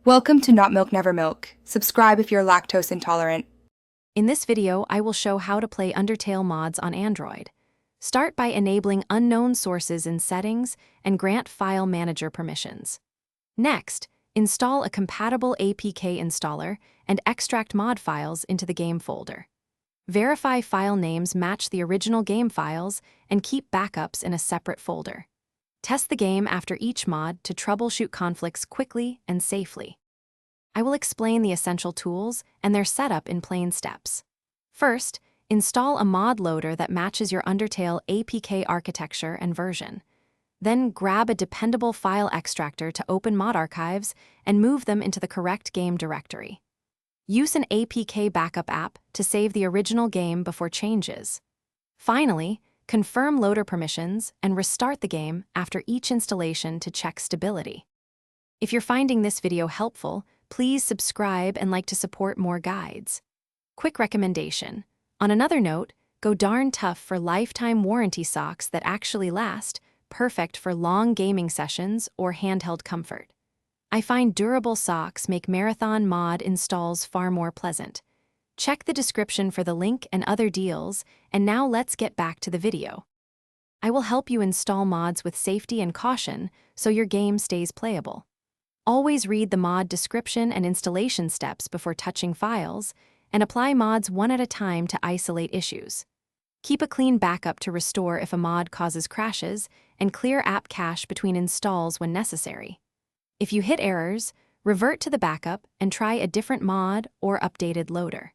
Welcome to Not Milk Never Milk. Subscribe if you're lactose intolerant. In this video, I will show how to play Undertale mods on Android. Start by enabling unknown sources in Settings and grant File Manager permissions. Next, install a compatible APK installer and extract mod files into the game folder. Verify file names match the original game files and keep backups in a separate folder. Test the game after each mod to troubleshoot conflicts quickly and safely. I will explain the essential tools and their setup in plain steps. First, install a mod loader that matches your Undertale APK architecture and version. Then grab a dependable file extractor to open mod archives and move them into the correct game directory. Use an APK backup app to save the original game before changes. Finally, confirm loader permissions and restart the game after each installation to check stability. If you're finding this video helpful, please subscribe and like to support more guides. Quick recommendation. On another note, go darn tough for lifetime warranty socks that actually last, perfect for long gaming sessions or handheld comfort. I find durable socks make marathon mod installs far more pleasant. Check the description for the link and other deals, and now let's get back to the video. I will help you install mods with safety and caution so your game stays playable. Always read the mod description and installation steps before touching files, and apply mods one at a time to isolate issues. Keep a clean backup to restore if a mod causes crashes, and clear app cache between installs when necessary. If you hit errors, revert to the backup and try a different mod or updated loader.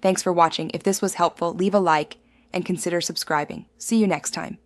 Thanks for watching. If this was helpful, leave a like and consider subscribing. See you next time.